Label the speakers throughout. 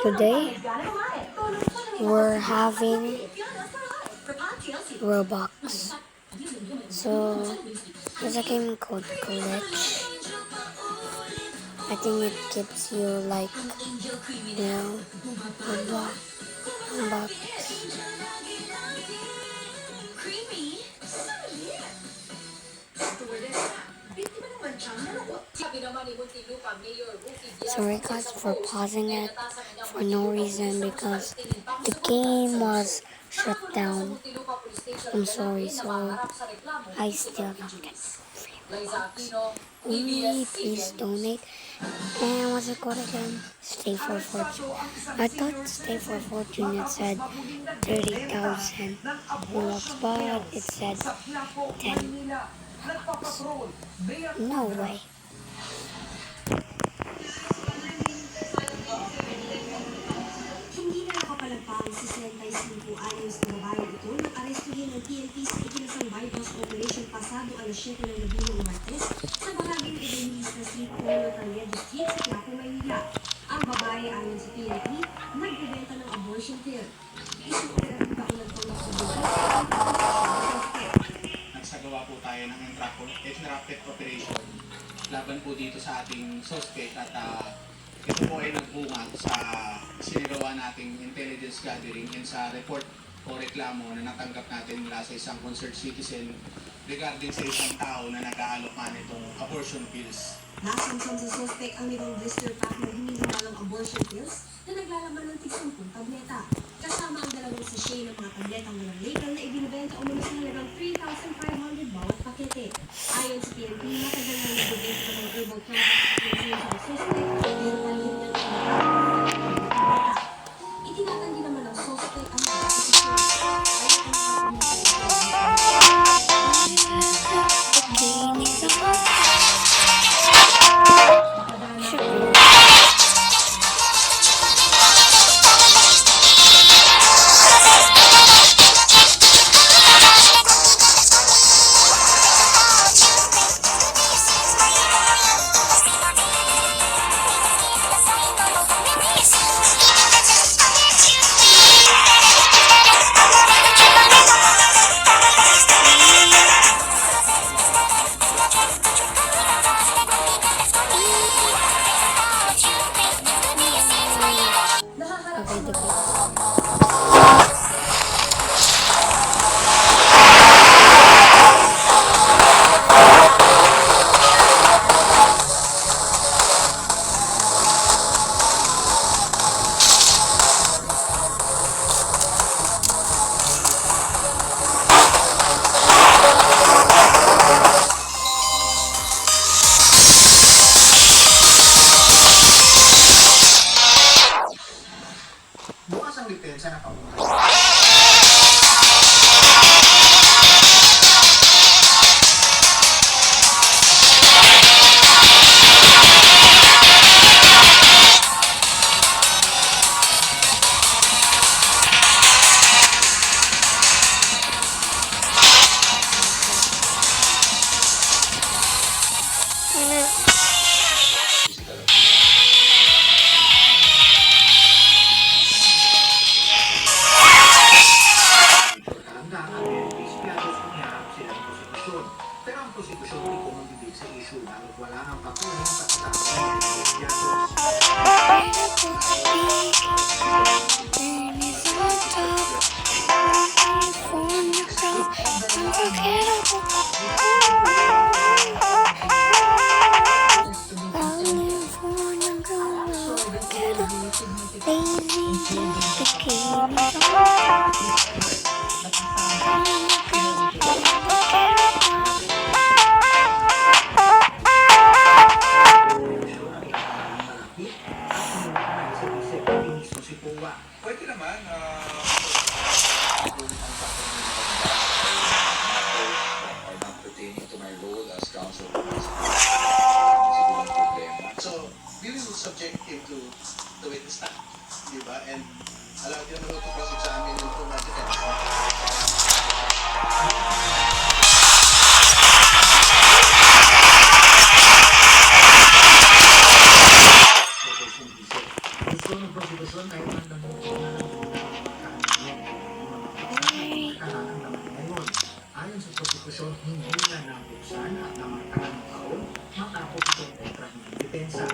Speaker 1: Today, we're having Roblox. So, there's a game called Glitch. I think it gives you like, Roblox. Sorry guys for pausing it for no reason because the game was shut down. I'm sorry, so I still don't get free Robux. Only please donate. And what's it called again? Stay for Fortune. I thought Stay for Fortune it said 30,000 Robux, but it said 10 Robux. No way.
Speaker 2: Hindi na nakapalagpang si 65 anyos na babae ito nang arestuhin ng PNP sa ikinasang bypass operation pasado alas 7 ng gabi ng Martes sa bahaging Ebenezer na Street Puno Talledo Street sa Quiapo, Maynila. Ang babae ayon sa PNP, nagbebenta ng abortion pill. Isang operating kaulat po ng
Speaker 3: Nagsagawa po tayo ng entrapment operation laban po dito sa ating suspect at ito po ay nagbunga sa sinagawa nating intelligence gathering and sa report o reklamo na natanggap natin mula sa isang concerned citizen regarding sa isang tao na nag-aalok man itong abortion pills.
Speaker 2: Nasamsam sa suspect ang nitong blister pack ng hinihingalang abortion pills na naglalaman ng tig-10 tableta. Kasama ang dalawang sachet ng mga tabletang walang label na ibinibenta umano sa halagang 3,500 bawat pakete. Ayon sa PNP, matagal na nagbibenta ng herbal products sa suspect pero palihim na itinatanggi naman ng suspect ang
Speaker 3: Bukas ang depensa na pamunay. Pero ang prosekusyon ay kumambibig sa issue dahil wala nang patunay ng pagkatapos ng investigados. Pwede naman,
Speaker 4: pertaining to my role as counsel.
Speaker 3: so we will subject him to the witness stand, di ba? And allow him to cross-examine him for defense. Gusto ng prosecution
Speaker 4: kailan lang yung kailangan naman ngayon. Ayon sa konstitusyon, hindi na nabuksan at naman taon matapos itong kontrahing depensa.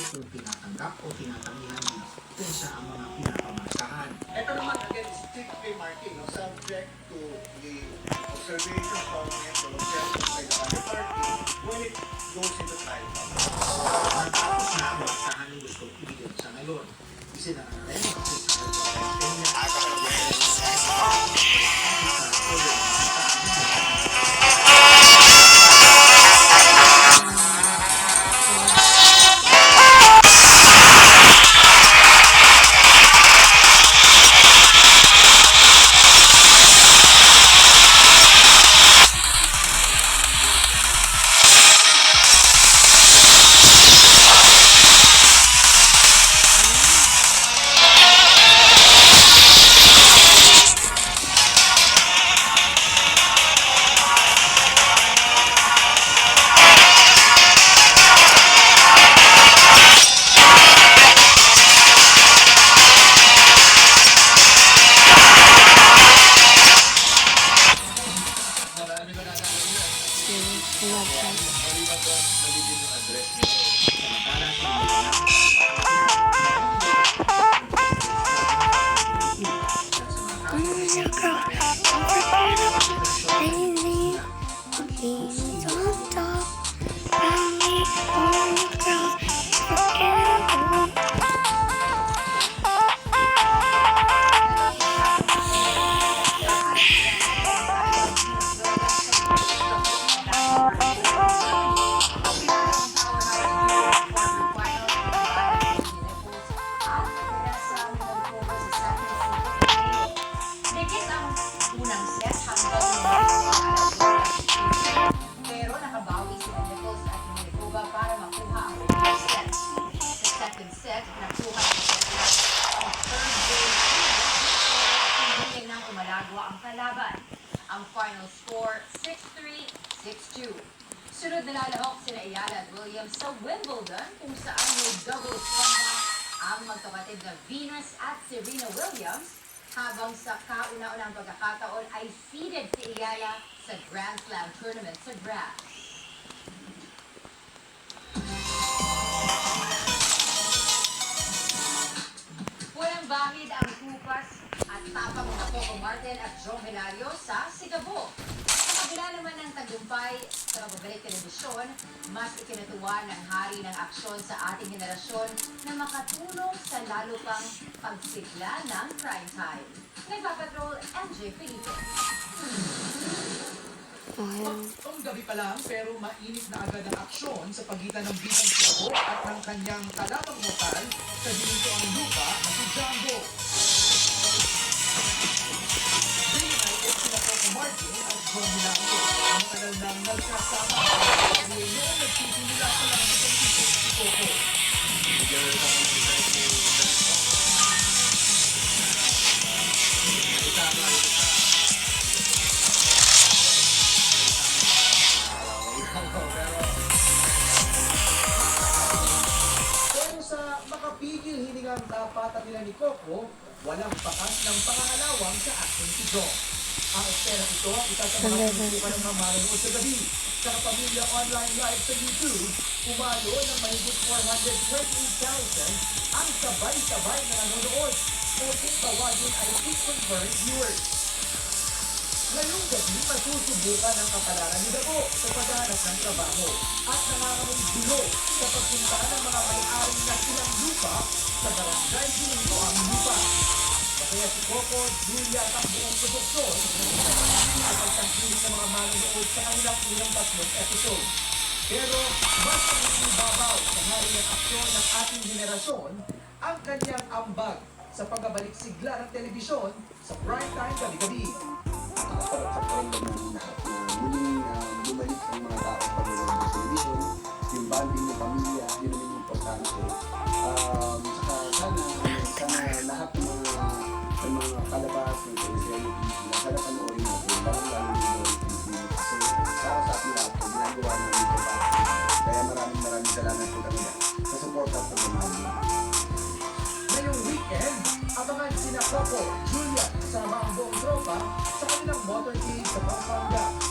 Speaker 4: Kung tinatanggap o tinatangihan nila kung sa ang mga pinapamasahan.
Speaker 5: Ito naman again is strictly marking, no, subject to the observation of methodology by the other party when it goes into trial.
Speaker 4: Matapos na ang masahan ng gusto ibigay sa ngayon, isinara na rin ang pagkakas
Speaker 2: Pero nakabawi sila Nichols at Minikoba para makuha ang first set. Sa second set, nakuha ng ang third game hindi nang umalagwa ang kalaban. Ang final score, 6-3, 6-2. Sunod na lalahok sina Ayala at Williams sa Wimbledon kung saan may doubles comeback ang magkapatid na Venus at Serena Williams habang sa kauna-unang pagkakataon ay seeded si Ayala sa Grand Slam tournament sa Graz. Walang bahid ang kupas at tapang na Coco Martin at Joe Hilario sa Sigabo. Sa kabila naman ng tagumpay sa pagbabalik telebisyon, mas ikinatuwa ng hari ng aksyon sa ating henerasyon na makatulong sa lalo pang pagsigla ng prime time. Nagpapatrol, MJ Felipe.
Speaker 6: Ang gabi pa lang pero mainit na agad ang aksyon sa pagitan ng bidang Siabo at ng kanyang kalaban mortal sa dinito ang lupa na si Django. Reunited sila Coco Martin at John Hilario. Ang tagal nang nagkasama at ngayon nagsisimula pa lang sa pagkikip si Coco. Pero sa makapigil hiningang tapatan nila ni Coco, walang bakas ng pangangalawang sa action si John. Ang eksena ito ang isa sa mga pinutukan ng mga manonood sa gabi. Sa Kapamilya Online Live sa YouTube, umalo ng mahigit 428,000 ang sabay-sabay na nanonood. O kung tawagin ay confirmed viewers. Ngayong gabi, masusubukan ang kapalaran ni Dago sa paghanap ng trabaho at nangangamong gulo sa pagpunta ng mga may-ari ng ilang lupa sa barangay Ginto ang lupa. Kaya si Coco, Julia at ang buong produksyon ay pagtangkilik ng mga manonood sa kanilang unang 3 episode. Pero mas ang ibabaw sa hari ng aksyon ng ating henerasyon ang kanyang ambag sa pagbabalik sigla ng telebisyon sa prime time gabi-gabi.
Speaker 7: Para sa pakiramdam ng lahat na muling bumalik ang mga tao sa panonood ng television, yung bonding ng pamilya, yun ang importante. Sana lahat ng mga palabas ng teleserye, sana panoorin natin, lalo-lalo yung mga Pilipinas. Kasi para sa ating lahat, ginagawa namin ito para. Kaya maraming salamat po talaga sa support at pagmamahal.
Speaker 6: Ngayong weekend, abangan sina Coco, Julia, kasama ang buong tropa sa kanilang motorcade sa Pampanga.